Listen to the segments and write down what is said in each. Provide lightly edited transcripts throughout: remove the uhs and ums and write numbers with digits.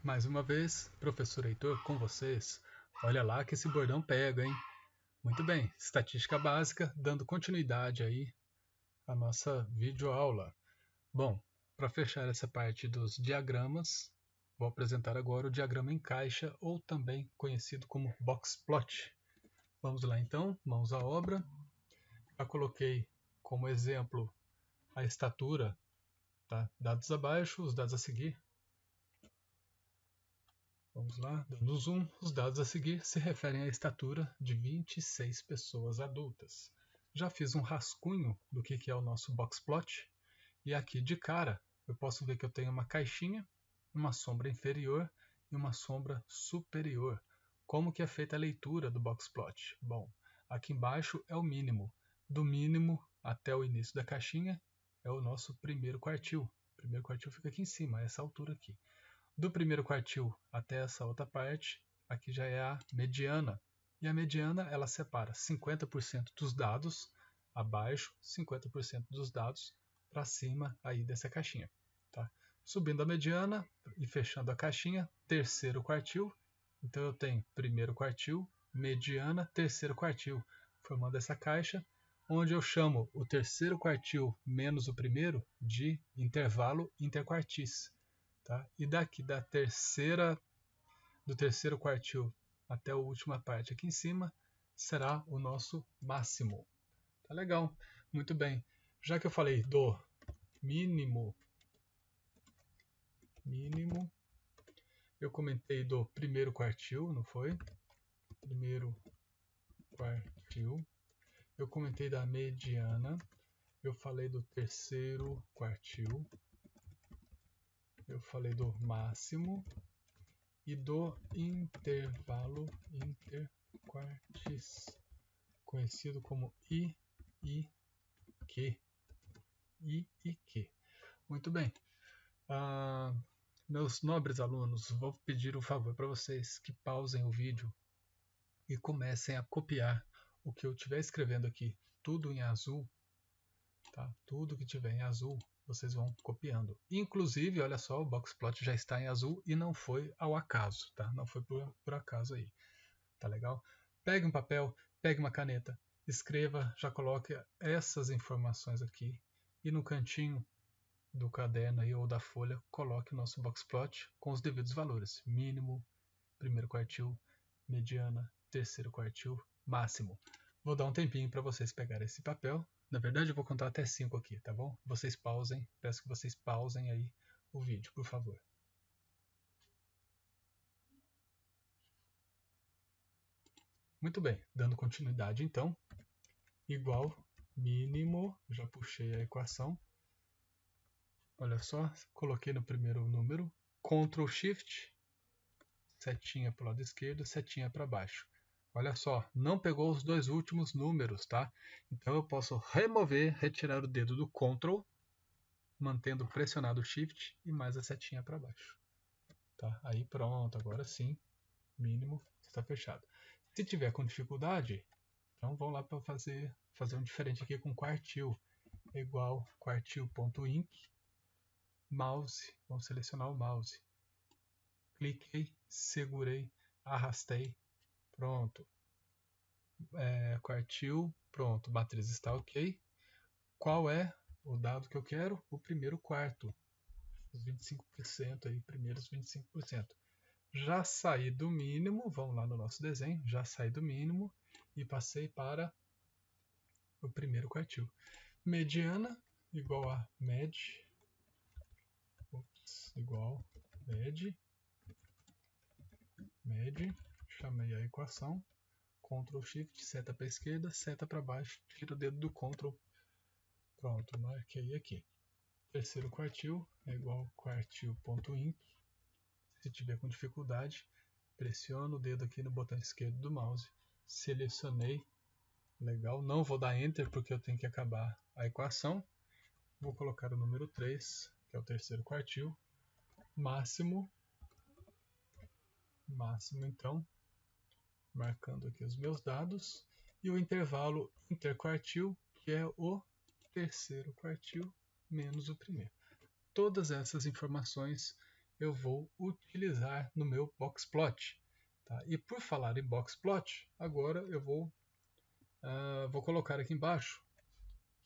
Mais uma vez, professor Heitor com vocês. Olha lá que esse bordão pega, hein? Muito bem, estatística básica, dando continuidade aí à nossa videoaula. Bom, para fechar essa parte dos diagramas, vou apresentar agora o diagrama em caixa, ou também conhecido como box plot. Vamos lá então, mãos à obra. Já coloquei como exemplo a estatura, tá? Dados abaixo, os dados a seguir. Vamos lá, dando zoom, os dados a seguir se referem à estatura de 26 pessoas adultas. Já fiz um rascunho do que é o nosso box plot, e aqui de cara eu posso ver que eu tenho uma caixinha, uma sombra inferior e uma sombra superior. Como que é feita a leitura do box plot? Bom, aqui embaixo é o mínimo. Do mínimo até o início da caixinha é o nosso primeiro quartil. O primeiro quartil fica aqui em cima, essa altura aqui. Do primeiro quartil até essa outra parte, aqui já é a mediana. E a mediana, ela separa 50% dos dados abaixo, 50% dos dados para cima aí dessa caixinha. Tá? Subindo a mediana e fechando a caixinha, terceiro quartil. Então eu tenho primeiro quartil, mediana, terceiro quartil, formando essa caixa, onde eu chamo o terceiro quartil menos o primeiro de intervalo interquartis. Tá? E daqui do terceiro quartil até a última parte aqui em cima será o nosso máximo. Tá legal, muito bem. Já que eu falei do mínimo, eu comentei do primeiro quartil, não foi? Primeiro quartil. Eu comentei da mediana. Eu falei do terceiro quartil. Eu falei do máximo e do intervalo interquartis, conhecido como I e Q. I e Q. Muito bem. Meus nobres alunos, vou pedir um favor para vocês que pausem o vídeo e comecem a copiar o que eu estiver escrevendo aqui, tudo em azul, tá? Tudo que tiver em azul, vocês vão copiando. Inclusive, olha só, o box plot já está em azul e não foi ao acaso, tá? Não foi por acaso aí. Tá legal? Pegue um papel, pegue uma caneta, escreva, já coloque essas informações aqui e no cantinho do caderno aí, ou da folha, coloque o nosso box plot com os devidos valores. Mínimo, primeiro quartil, mediana, terceiro quartil, máximo. Vou dar um tempinho para vocês pegarem esse papel. Na verdade, eu vou contar até 5 aqui, tá bom? Vocês pausem, peço que vocês pausem aí o vídeo, por favor. Muito bem, dando continuidade então, igual mínimo, já puxei a equação. Olha só, coloquei no primeiro número, Ctrl Shift, setinha para o lado esquerdo, setinha para baixo. Olha só, não pegou os dois últimos números, tá? Então eu posso retirar o dedo do Ctrl, mantendo pressionado o Shift e mais a setinha para baixo. Tá? Aí pronto, agora sim, mínimo está fechado. Se tiver com dificuldade, então vamos lá para fazer um diferente aqui com quartil. Igual quartil.inc, mouse, vamos selecionar o mouse. Cliquei, segurei, arrastei, pronto. Quartil, pronto, matriz está ok. Qual é o dado que eu quero? O primeiro quarto, os 25% aí, primeiros 25%. Já saí do mínimo, vamos lá no nosso desenho, já saí do mínimo e passei para o primeiro quartil. Mediana igual a med, igual med, chamei a equação, Ctrl Shift, seta para a esquerda, seta para baixo, tira o dedo do Ctrl, pronto, marquei aqui. Terceiro quartil é igual quartil.inc. Se tiver com dificuldade, pressiono o dedo aqui no botão esquerdo do mouse, selecionei, legal, não vou dar Enter porque eu tenho que acabar a equação, vou colocar o número 3, que é o terceiro quartil, máximo então, marcando aqui os meus dados, e o intervalo interquartil, que é o terceiro quartil menos o primeiro. Todas essas informações eu vou utilizar no meu Boxplot. Tá? E por falar em Boxplot, agora eu vou colocar aqui embaixo,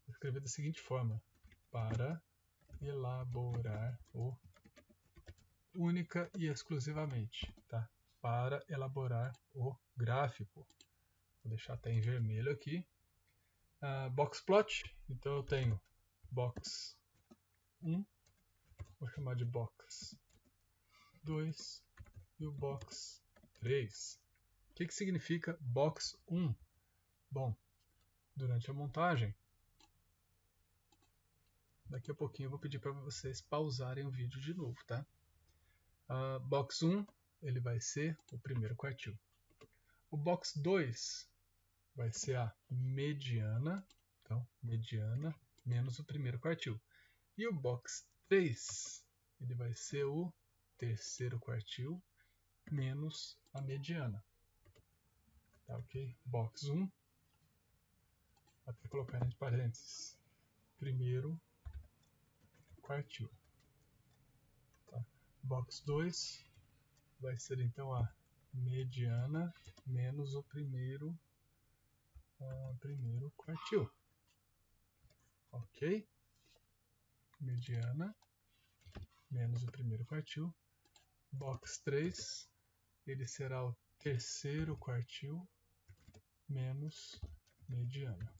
vou escrever da seguinte forma: para elaborar o única e exclusivamente, tá? Para elaborar o gráfico. Vou deixar até em vermelho aqui. Boxplot, então eu tenho box 1, vou chamar de box 2 e o box 3. O que significa box 1? Bom, durante a montagem, daqui a pouquinho eu vou pedir para vocês pausarem o vídeo de novo, tá? Box 1, ele vai ser o primeiro quartil. O box 2 vai ser a mediana, então mediana menos o primeiro quartil. E o box 3, ele vai ser o terceiro quartil menos a mediana. Tá, ok? Box 1, até colocar entre parênteses, primeiro quartil. Tá? Box 2 vai ser então a mediana menos o primeiro quartil. Ok? Mediana menos o primeiro quartil. Box 3, ele será o terceiro quartil menos mediana.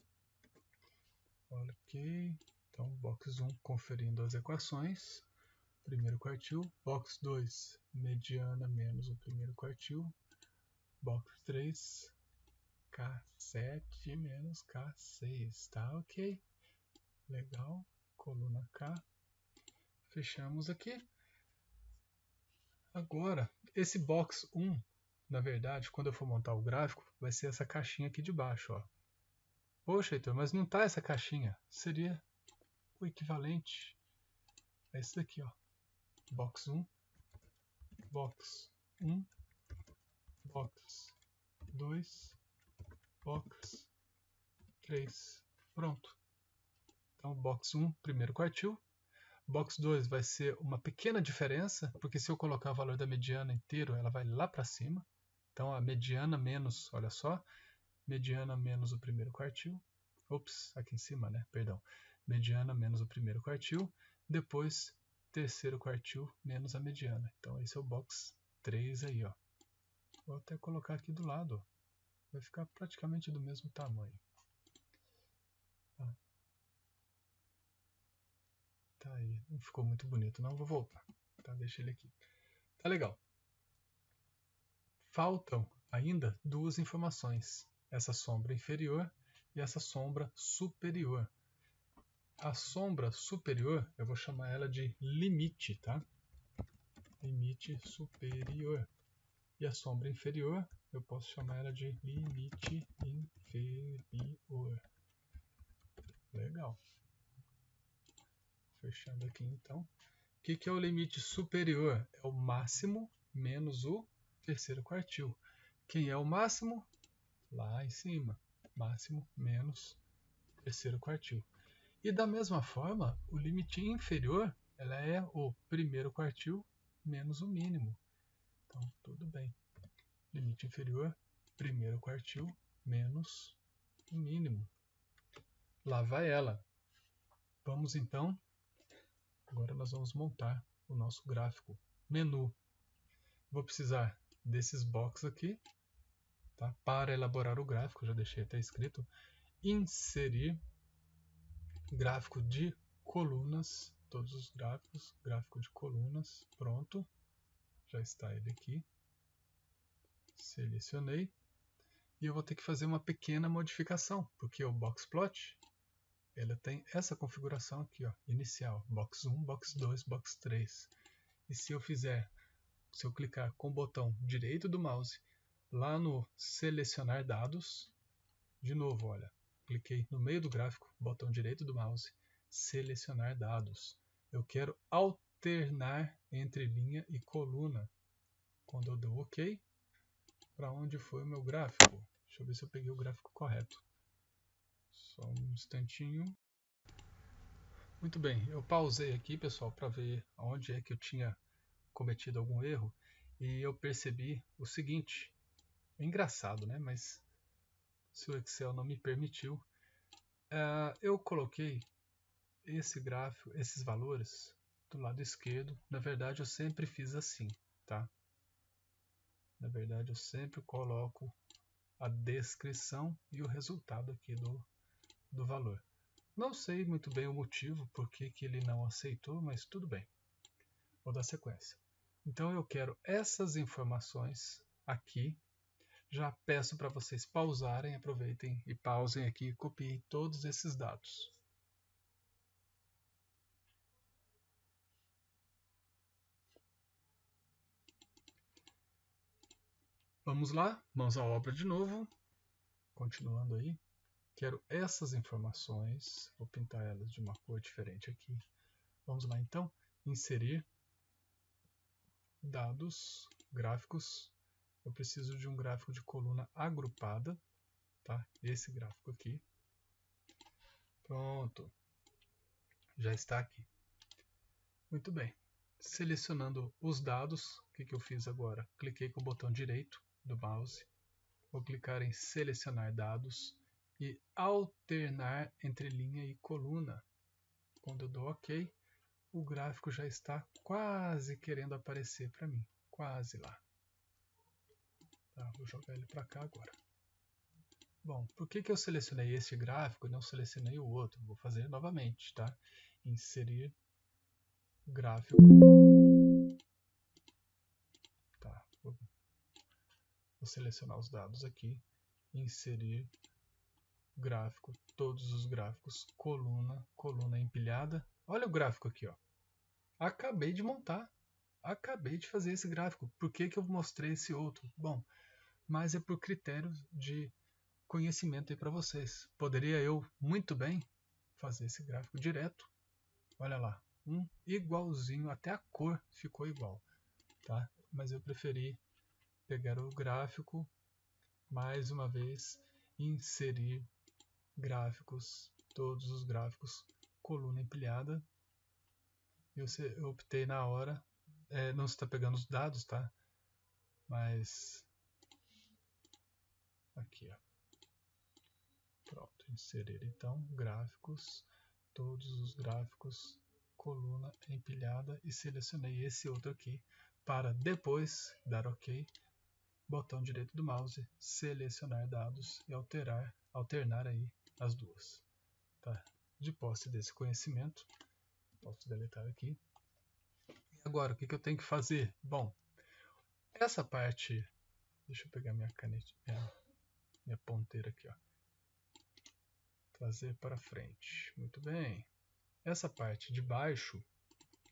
Ok, então box 1 conferindo as equações, primeiro quartil, box 2, mediana menos o primeiro quartil, box 3, K7 menos K6, tá ok? Legal, coluna K, fechamos aqui. Agora, esse box 1, na verdade, quando eu for montar o gráfico, vai ser essa caixinha aqui de baixo, ó. Poxa, Heitor, mas não tá essa caixinha. Seria o equivalente a esse daqui, ó. Box 1, box 1, box 2, box 3. Pronto. Então, box 1, primeiro quartil. Box 2 vai ser uma pequena diferença, porque se eu colocar o valor da mediana inteiro, ela vai lá para cima. Então, a mediana menos, olha só, mediana menos o primeiro quartil. Ops, aqui em cima, né? Perdão. Mediana menos o primeiro quartil. Depois, terceiro quartil menos a mediana. Então, esse é o box 3 aí, ó. Vou até colocar aqui do lado, ó. Vai ficar praticamente do mesmo tamanho. Tá aí, não ficou muito bonito, não. Vou voltar. Tá, deixa ele aqui. Tá legal. Faltam ainda duas informações. Essa sombra inferior e essa sombra superior. A sombra superior, eu vou chamar ela de limite, tá? Limite superior. E a sombra inferior, eu posso chamar ela de limite inferior. Legal. Fechando aqui então. O que é o limite superior? É o máximo menos o terceiro quartil. Quem é o máximo? Lá em cima. Máximo menos terceiro quartil. E da mesma forma, o limite inferior ela é o primeiro quartil menos o mínimo. Então, tudo bem. Limite inferior, primeiro quartil menos o mínimo. Lá vai ela. Vamos então, agora nós vamos montar o nosso gráfico. Menu. Vou precisar desses boxes aqui, tá? Para elaborar o gráfico, já deixei até escrito. Inserir gráfico de colunas, todos os gráficos, gráfico de colunas, pronto. Já está ele aqui. Selecionei. E eu vou ter que fazer uma pequena modificação, porque o Boxplot ele tem essa configuração aqui, ó, inicial, box 1, box 2, box 3. E se eu clicar com o botão direito do mouse lá no selecionar dados, de novo, olha, cliquei no meio do gráfico, botão direito do mouse, selecionar dados. Eu quero alternar entre linha e coluna. Quando eu dou OK, para onde foi o meu gráfico? Deixa eu ver se eu peguei o gráfico correto. Só um instantinho. Muito bem, eu pausei aqui, pessoal, para ver onde é que eu tinha cometido algum erro e eu percebi o seguinte. É engraçado, né? Mas se o Excel não me permitiu, eu coloquei esse gráfico, esses valores do lado esquerdo. Na verdade, eu sempre fiz assim, tá? Na verdade, eu sempre coloco a descrição e o resultado aqui do valor. Não sei muito bem o motivo por que ele não aceitou, mas tudo bem. Vou dar sequência. Então eu quero essas informações aqui. Já peço para vocês pausarem, aproveitem e pausem aqui e copiem todos esses dados. Vamos lá, mãos à obra de novo. Continuando aí. Quero essas informações. Vou pintar elas de uma cor diferente aqui. Vamos lá então. Inserir dados, gráficos. Eu preciso de um gráfico de coluna agrupada, tá? Esse gráfico aqui. Pronto. Já está aqui. Muito bem. Selecionando os dados, o que eu fiz agora? Cliquei com o botão direito do mouse. Vou clicar em selecionar dados e alternar entre linha e coluna. Quando eu dou OK, o gráfico já está quase querendo aparecer para mim. Quase lá. Tá, vou jogar ele para cá agora. Bom, por que eu selecionei este gráfico e não selecionei o outro? Vou fazer novamente, tá? Inserir gráfico. Tá, vou selecionar os dados aqui. Inserir gráfico, todos os gráficos, coluna, coluna empilhada. Olha o gráfico aqui, ó. Acabei de montar. Acabei de fazer esse gráfico. Por que eu mostrei esse outro? Bom, mas é por critério de conhecimento aí para vocês. Poderia eu, muito bem, fazer esse gráfico direto. Olha lá, igualzinho, até a cor ficou igual, tá? Mas eu preferi pegar o gráfico, mais uma vez, inserir gráficos, todos os gráficos, coluna empilhada. Eu optei na hora, não está pegando os dados, tá? Mas aqui, ó. Pronto, inserir então gráficos, todos os gráficos, coluna empilhada e selecionei esse outro aqui para depois dar OK, botão direito do mouse, selecionar dados e alternar aí as duas. Tá? De posse desse conhecimento, posso deletar aqui. E agora, o que eu tenho que fazer? Bom, essa parte, deixa eu pegar minha caneta, minha ponteira aqui, ó. Trazer para frente. Muito bem. Essa parte de baixo,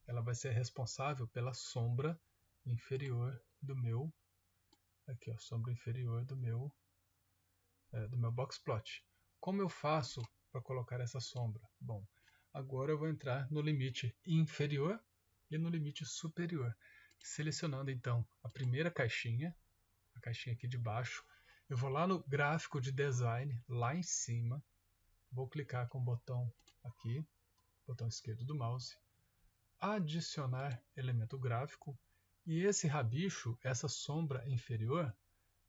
ela vai ser responsável pela sombra inferior do meu, aqui ó, sombra inferior do meu boxplot. Como eu faço para colocar essa sombra? Bom, agora eu vou entrar no limite inferior e no limite superior. Selecionando então a primeira caixinha, a caixinha aqui de baixo, eu vou lá no gráfico de design, lá em cima, vou clicar com o botão aqui, botão esquerdo do mouse, adicionar elemento gráfico, e esse rabicho, essa sombra inferior,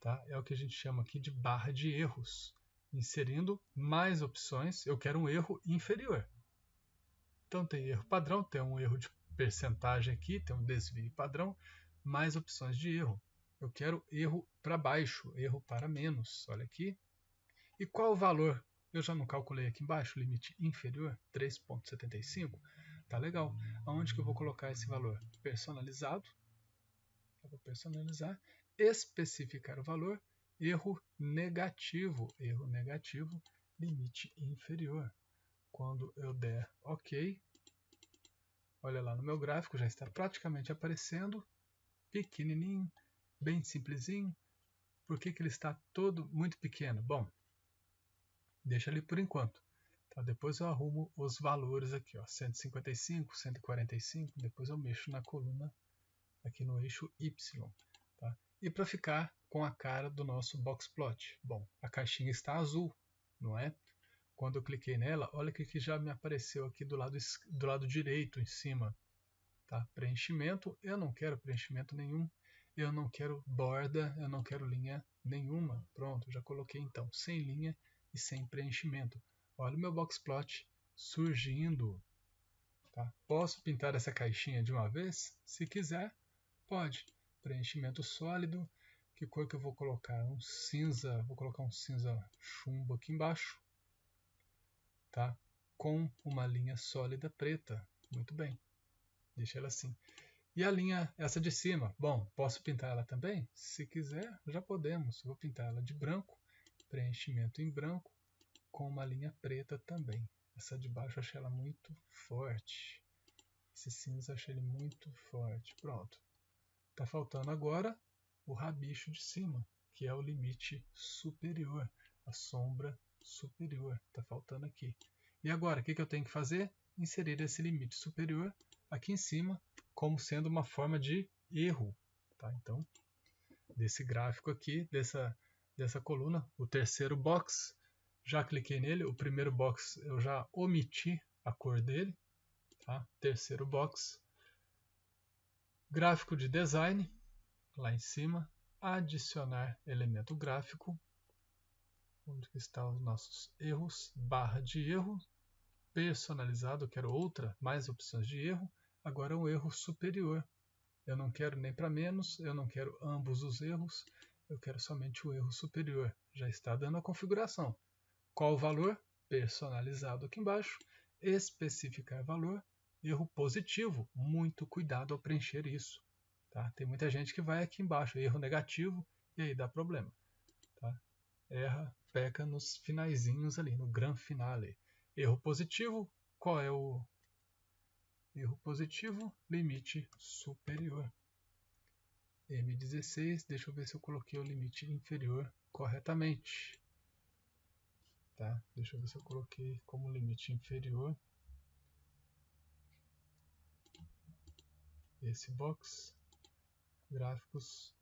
tá, é o que a gente chama aqui de barra de erros. Inserindo mais opções, eu quero um erro inferior. Então tem erro padrão, tem um erro de percentagem aqui, tem um desvio padrão, mais opções de erro. Eu quero erro para baixo, erro para menos, olha aqui. E qual o valor? Eu já não calculei aqui embaixo, limite inferior, 3,75. Tá legal. Aonde que eu vou colocar esse valor? Personalizado. Eu vou personalizar, especificar o valor, erro negativo, limite inferior. Quando eu der OK, olha lá no meu gráfico, já está praticamente aparecendo, pequenininho, bem simplesinho. Por que ele está todo muito pequeno? Bom, deixa ali por enquanto. Tá? Depois eu arrumo os valores aqui, ó, 155, 145, depois eu mexo na coluna aqui no eixo Y. Tá? E para ficar com a cara do nosso boxplot. Bom, a caixinha está azul, não é? Quando eu cliquei nela, olha o que já me apareceu aqui do lado direito em cima. Tá? Preenchimento, eu não quero preenchimento nenhum, eu não quero borda, eu não quero linha nenhuma. Pronto, já coloquei então sem linha e sem preenchimento. Olha o meu boxplot surgindo. Tá? Posso pintar essa caixinha de uma vez? Se quiser, pode. Preenchimento sólido. Que cor que eu vou colocar? Um cinza, vou colocar um cinza chumbo aqui embaixo. Tá? Com uma linha sólida preta. Muito bem. Deixa ela assim. E a linha, essa de cima, bom, posso pintar ela também? Se quiser, já podemos. Eu vou pintar ela de branco, preenchimento em branco, com uma linha preta também. Essa de baixo eu achei ela muito forte. Esse cinza eu achei ele muito forte. Pronto. Está faltando agora o rabicho de cima, que é o limite superior, a sombra superior. Está faltando aqui. E agora, o que eu tenho que fazer? Inserir esse limite superior aqui em cima, como sendo uma forma de erro. Tá? Então, desse gráfico aqui, dessa coluna, o terceiro box, já cliquei nele. O primeiro box eu já omiti a cor dele. Tá? Terceiro box, gráfico de design, lá em cima, adicionar elemento gráfico, onde estão os nossos erros, barra de erro, personalizado, eu quero outra, mais opções de erro, agora um erro superior. Eu não quero nem para menos, eu não quero ambos os erros, eu quero somente o erro superior. Já está dando a configuração. Qual o valor? Personalizado aqui embaixo, especificar valor, erro positivo. Muito cuidado ao preencher isso. Tá? Tem muita gente que vai aqui embaixo, erro negativo, e aí dá problema. Tá? Erra, peca nos finaizinhos ali, no gran finale. Erro positivo, qual é o erro positivo? Limite superior. M16, deixa eu ver se eu coloquei o limite inferior corretamente. Tá? Deixa eu ver se eu coloquei como limite inferior esse box, gráficos,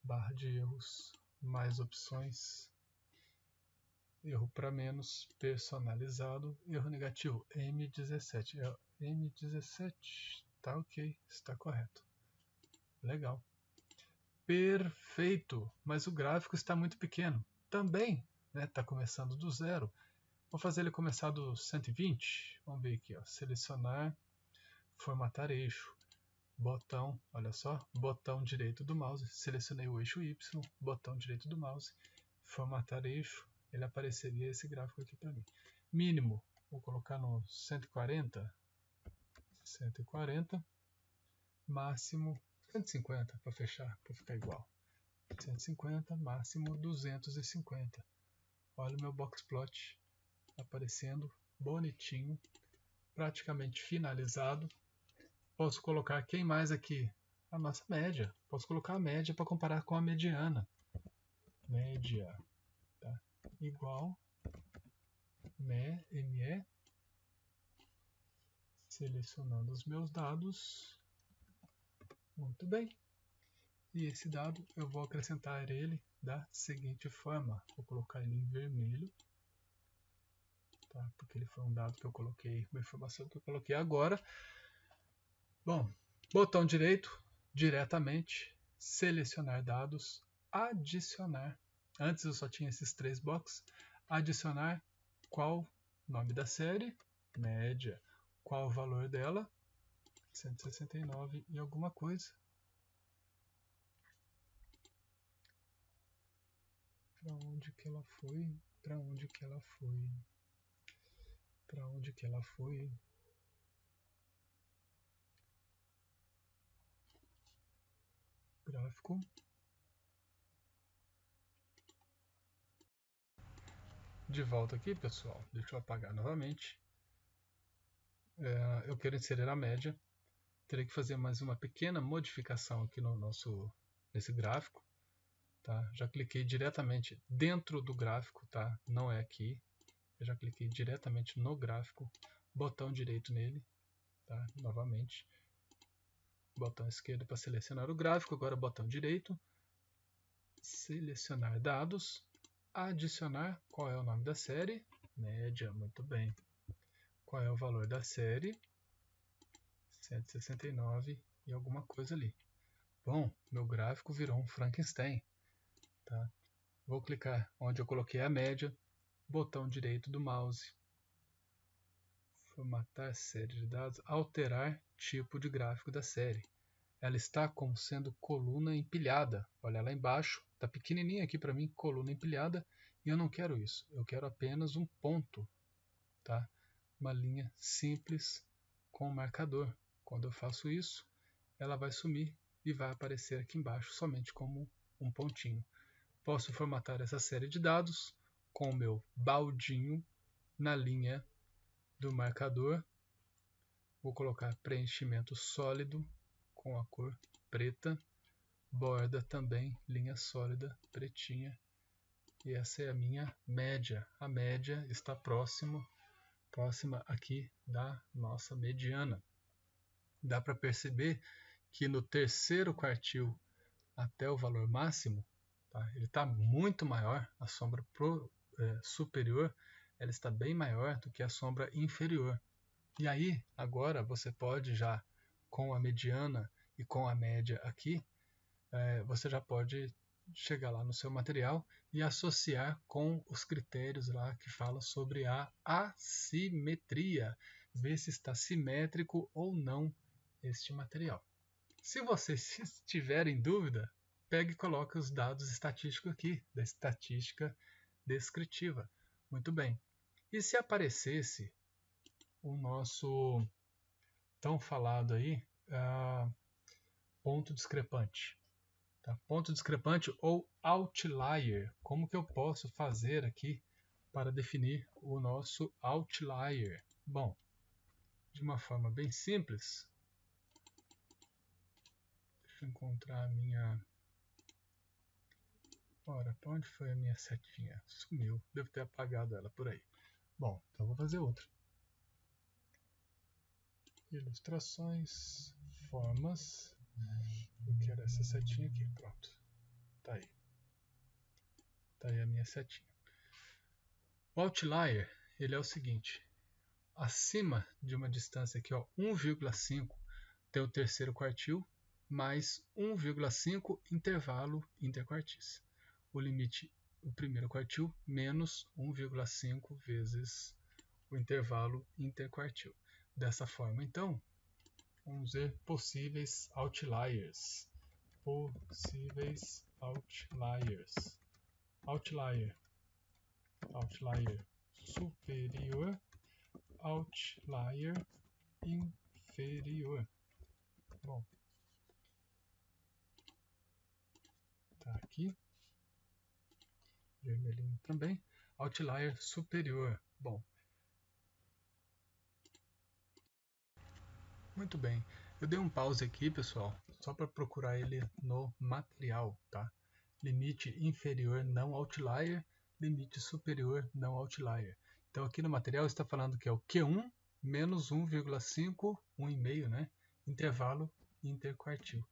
barra de erros, mais opções, erro para menos, personalizado, erro negativo, M17. M17, tá ok, está correto. Legal. Perfeito, mas o gráfico está muito pequeno. Também, né, está começando do zero. Vou fazer ele começar do 120. Vamos ver aqui, ó, selecionar, formatar eixo. Botão, olha só, botão direito do mouse, selecionei o eixo Y, botão direito do mouse, formatar eixo, ele apareceria esse gráfico aqui para mim. Mínimo, vou colocar no 140, 140, máximo 150 para fechar, para ficar igual. 150, máximo 250. Olha o meu boxplot aparecendo bonitinho, praticamente finalizado. Posso colocar quem mais aqui? A nossa média. Posso colocar a média para comparar com a mediana. Média, tá? Igual ME, selecionando os meus dados. Muito bem. E esse dado eu vou acrescentar ele da seguinte forma. Vou colocar ele em vermelho, tá? Porque ele foi um dado que eu coloquei, uma informação que eu coloquei agora. Bom, botão direito, diretamente, selecionar dados, adicionar. Antes eu só tinha esses três boxes. Adicionar qual nome da série, média, qual o valor dela, 169 e alguma coisa. Para onde que ela foi? Para onde que ela foi? Para onde que ela foi? Gráfico. De volta aqui, pessoal. Deixa eu apagar novamente. Eu quero inserir a média. Terei que fazer mais uma pequena modificação aqui nesse gráfico. Tá? Já cliquei diretamente dentro do gráfico, tá? Não é aqui. Eu já cliquei diretamente no gráfico. Botão direito nele. Tá? Novamente. Botão esquerdo para selecionar o gráfico. Agora botão direito. Selecionar dados. Adicionar. Qual é o nome da série? Média. Muito bem. Qual é o valor da série? 169 e alguma coisa ali. Bom, meu gráfico virou um Frankenstein. Tá? Vou clicar onde eu coloquei a média, botão direito do mouse, formatar série de dados, alterar tipo de gráfico da série. Ela está como sendo coluna empilhada. Olha lá embaixo, está pequenininha aqui para mim, coluna empilhada, e eu não quero isso. Eu quero apenas um ponto, tá? Uma linha simples com marcador. Quando eu faço isso, ela vai sumir e vai aparecer aqui embaixo somente como um pontinho. Posso formatar essa série de dados com o meu baldinho na linha do marcador. Vou colocar preenchimento sólido com a cor preta, borda também linha sólida pretinha, e essa é a minha média. A média está próxima aqui da nossa mediana. Dá para perceber que no terceiro quartil até o valor máximo, tá? Ele está muito maior, a sombra superior ela está bem maior do que a sombra inferior. E aí, agora você pode já, com a mediana e com a média aqui, você já pode chegar lá no seu material e associar com os critérios lá que falam sobre a assimetria, ver se está simétrico ou não este material. Se você estiver em dúvida, pegue e coloque os dados estatísticos aqui, da estatística descritiva. Muito bem. E se aparecesse o nosso tão falado aí, ponto discrepante? Tá? Ponto discrepante ou outlier. Como que eu posso fazer aqui para definir o nosso outlier? Bom, de uma forma bem simples, deixa eu encontrar a minha... Ora, para onde foi a minha setinha? Sumiu, devo ter apagado ela por aí. Bom, então vou fazer outra. Ilustrações, formas. Eu quero essa setinha aqui, pronto. Tá aí. Tá aí a minha setinha. O outlier, ele é o seguinte. Acima de uma distância aqui, 1,5 tem o terceiro quartil, mais 1,5 intervalo interquartis. O limite, o primeiro quartil, menos 1,5 vezes o intervalo interquartil. Dessa forma, então, vamos ver possíveis outliers. Possíveis outliers. Outlier. Outlier superior. Outlier inferior. Bom, tá aqui. Vermelhinho também. Outlier superior. Bom, muito bem. Eu dei um pause aqui, pessoal, só para procurar ele no material, tá? Limite inferior não outlier, limite superior não outlier. Então aqui no material está falando que é o Q1 menos 1,5, 1,5, né? Intervalo interquartil.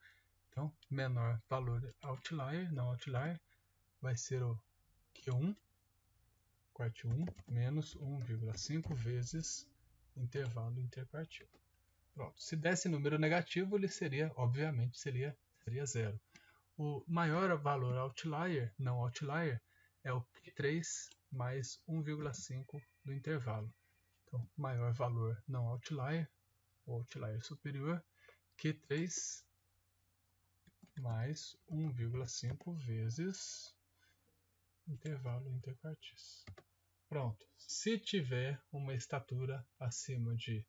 Então, menor valor outlier, não outlier, vai ser o Q1, quartil 1, menos 1,5 vezes intervalo interquartil. Pronto. Se desse número negativo, ele seria, obviamente, seria 0. O maior valor outlier, não outlier, é o Q3 mais 1,5 do intervalo. Então, maior valor não outlier, o outlier superior, Q3 mais 1,5 vezes intervalo interquartis. Pronto. Se tiver uma estatura acima de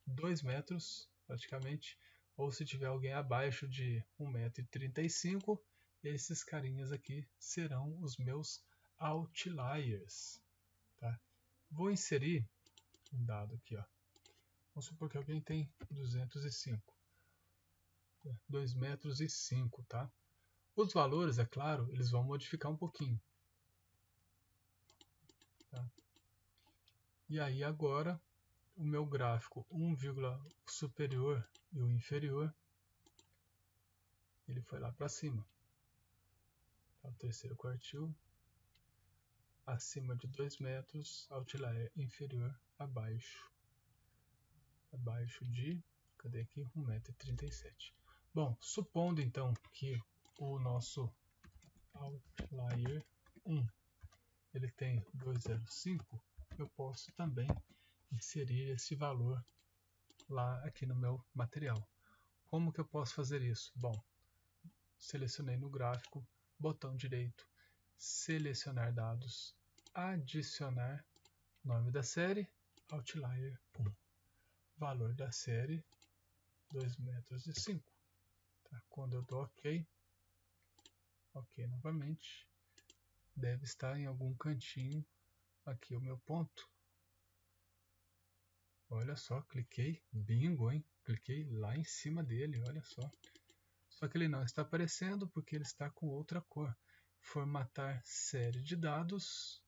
2 metros, praticamente, ou se tiver alguém abaixo de 1,35 m, esses carinhas aqui serão os meus outliers. Tá? Vou inserir um dado aqui. Vamos supor que alguém tem 205. 2 metros e 5, tá? Os valores, é claro, eles vão modificar um pouquinho. Tá? E aí agora, o meu gráfico superior e o inferior, ele foi lá para cima. Tá? O terceiro quartil, acima de 2 metros, outlier inferior, abaixo de Cadê aqui? 1,37 m. Bom, supondo então que o nosso outlier 1 ele tem 205, eu posso também inserir esse valor lá aqui no meu material. Como que eu posso fazer isso? Bom, selecionei no gráfico, botão direito, selecionar dados, adicionar nome da série, outlier 1, valor da série 2,05 m. Tá? Quando eu dou OK, OK novamente, deve estar em algum cantinho aqui o meu ponto. Olha só, cliquei, bingo, hein? Cliquei lá em cima dele, olha só. Só que ele não está aparecendo porque ele está com outra cor. Formatar série de dados,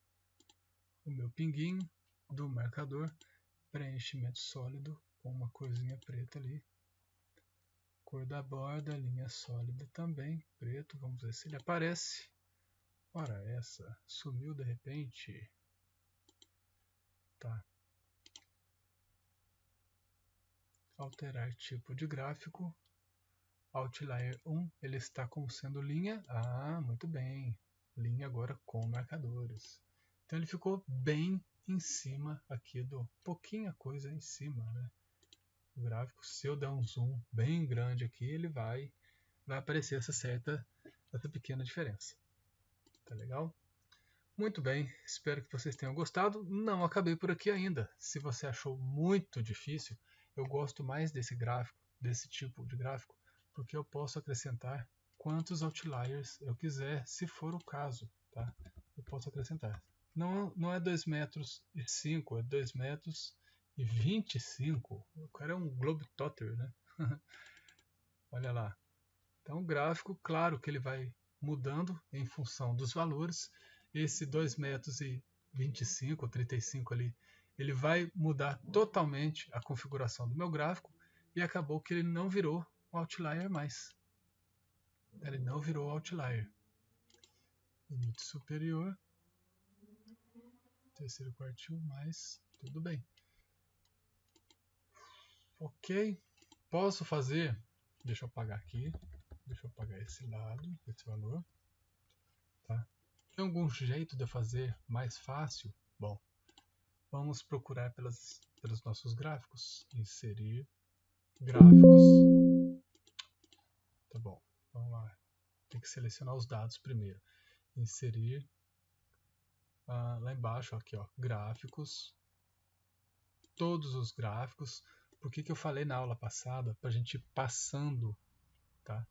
o meu pinguinho do marcador, preenchimento sólido com uma corzinha preta ali. Cor da borda, linha sólida também, preto, vamos ver se ele aparece. Ora essa, sumiu de repente. Tá. Alterar tipo de gráfico. Outlier 1, ele está como sendo linha. Ah, muito bem. Linha agora com marcadores. Então ele ficou bem em cima aqui do... pouquinha coisa em cima, né? O gráfico, se eu der um zoom bem grande aqui, ele vai aparecer essa pequena diferença. Tá legal? Muito bem, espero que vocês tenham gostado. Não acabei por aqui ainda. Se você achou muito difícil, eu gosto mais desse gráfico, desse tipo de gráfico, porque eu posso acrescentar quantos outliers eu quiser, se for o caso, tá? Eu posso acrescentar. Não é 2,05 m, é 2,25 m. O cara é um Globetrotter, né? Olha lá. Então o gráfico, claro que ele vai mudando em função dos valores. Esse 2,25 m ou 35 ali, ele vai mudar totalmente a configuração do meu gráfico e acabou que ele não virou um outlier mais. Ele não virou outlier. Limite superior. Terceiro quartil mais. Tudo bem. Ok. Posso fazer... Deixa eu apagar aqui. Deixa eu apagar esse lado, esse valor. Tá? Tem algum jeito de eu fazer mais fácil? Bom, vamos procurar pelos nossos gráficos. Inserir gráficos. Tá bom, vamos lá. Tem que selecionar os dados primeiro. Inserir lá embaixo, aqui, ó, gráficos. Todos os gráficos. Por que eu falei na aula passada? Para a gente ir passando, tá?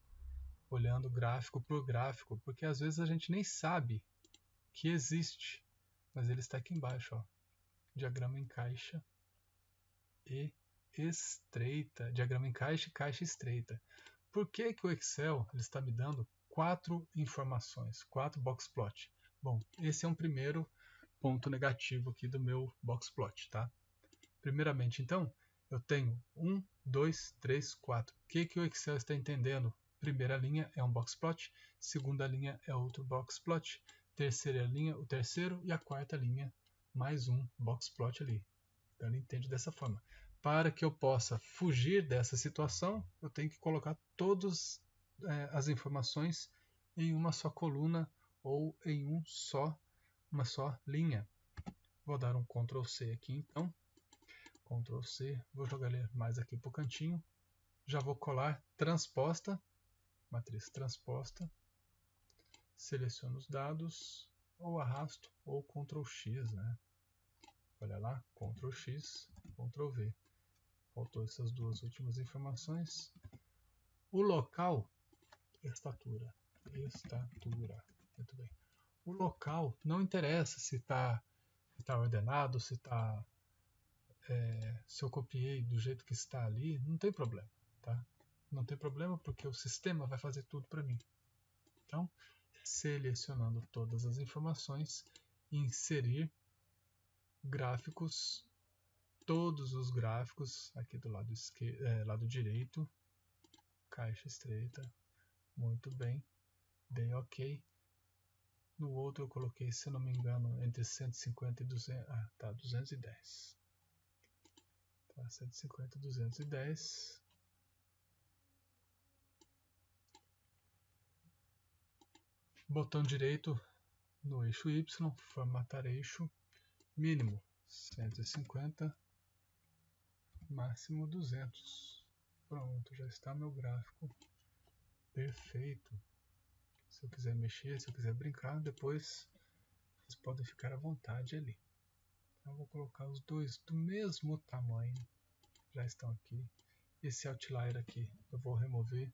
Olhando gráfico por gráfico. Porque às vezes a gente nem sabe que existe. Mas ele está aqui embaixo, ó. Diagrama em caixa e estreita. Diagrama em caixa e caixa estreita. Por que o Excel ele está me dando 4 informações, 4 boxplot? Bom, esse é um primeiro ponto negativo aqui do meu boxplot, tá? Primeiramente, então, eu tenho 1, 2, 3, 4. O que o Excel está entendendo? Primeira linha é um boxplot, segunda linha é outro boxplot, terceira linha, o terceiro, e a quarta linha, mais um boxplot ali. Então ele entende dessa forma. Para que eu possa fugir dessa situação, eu tenho que colocar todas as informações em uma só coluna ou em uma só linha. Vou dar um Ctrl C aqui então. Ctrl C, vou jogar ele mais aqui para o cantinho. Já vou colar transposta, matriz transposta. Seleciono os dados, ou arrasto, ou Ctrl X, né? Olha lá, Ctrl X, Ctrl V. Faltou essas duas últimas informações. O local, estatura. Muito bem. O local não interessa se está ordenado, se eu copiei do jeito que está ali, não tem problema, tá? Não tem problema porque o sistema vai fazer tudo para mim. Então, selecionando todas as informações, inserir gráficos, todos os gráficos aqui do lado lado direito, caixa estreita, muito bem, dei OK. No outro eu coloquei, se não me engano, entre 150 e 200, 210. Tá, 150 e 210. Botão direito no eixo Y, formatar eixo, mínimo 150, máximo 200. Pronto, já está meu gráfico perfeito. Se eu quiser mexer, se eu quiser brincar, depois vocês podem ficar à vontade ali. Então, eu vou colocar os dois do mesmo tamanho, já estão aqui. Esse outlier aqui eu vou remover,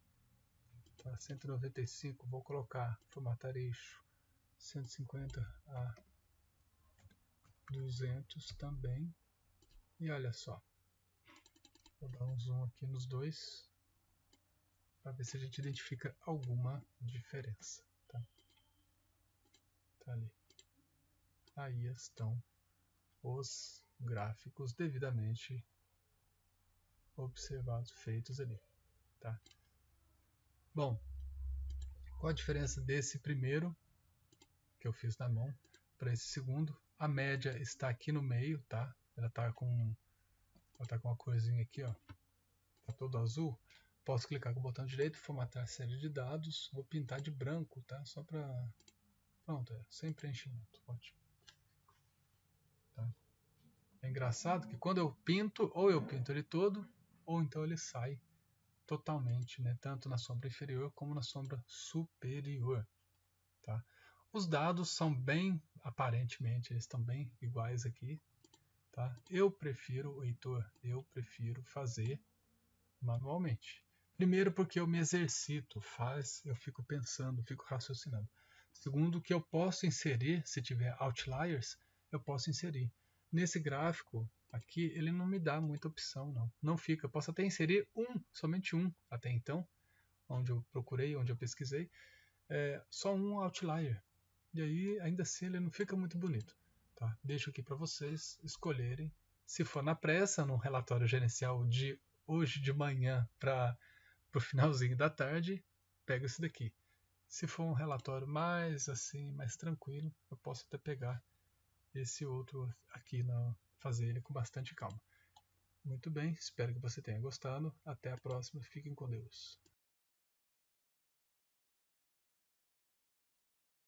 tá? 195, vou colocar formatar eixo 150 a 200 também. E olha só, vou dar um zoom aqui nos dois para ver se a gente identifica alguma diferença. Tá ali. Aí estão os gráficos devidamente observados, feitos ali. Tá? Bom, qual a diferença desse primeiro que eu fiz na mão para esse segundo? A média está aqui no meio, tá? Ela tá com uma corzinha aqui, ó. Tá todo azul. Posso clicar com o botão direito, formatar série de dados. Vou pintar de branco, tá? Só para... Pronto, sem preenchimento. Ótimo. Tá? É engraçado que quando eu pinto, ou eu pinto ele todo, ou então ele sai totalmente, né? Tanto na sombra inferior como na sombra superior. Tá? Os dados são bem, aparentemente, eles estão bem iguais aqui. Tá? Eu prefiro, Heitor, fazer manualmente. Primeiro porque eu me exercito, eu fico pensando, fico raciocinando. Segundo que eu posso inserir, se tiver outliers, eu posso inserir. Nesse gráfico aqui, ele não me dá muita opção, não. Não fica, eu posso até inserir somente um até então, onde eu procurei, onde eu pesquisei, só um outlier. E aí, ainda assim, ele não fica muito bonito. Tá? Deixo aqui para vocês escolherem. Se for na pressa, no relatório gerencial de hoje de manhã para o finalzinho da tarde, pega esse daqui. Se for um relatório mais assim, mais tranquilo, eu posso até pegar esse outro aqui, fazer ele com bastante calma. Muito bem, espero que você tenha gostado. Até a próxima, fiquem com Deus.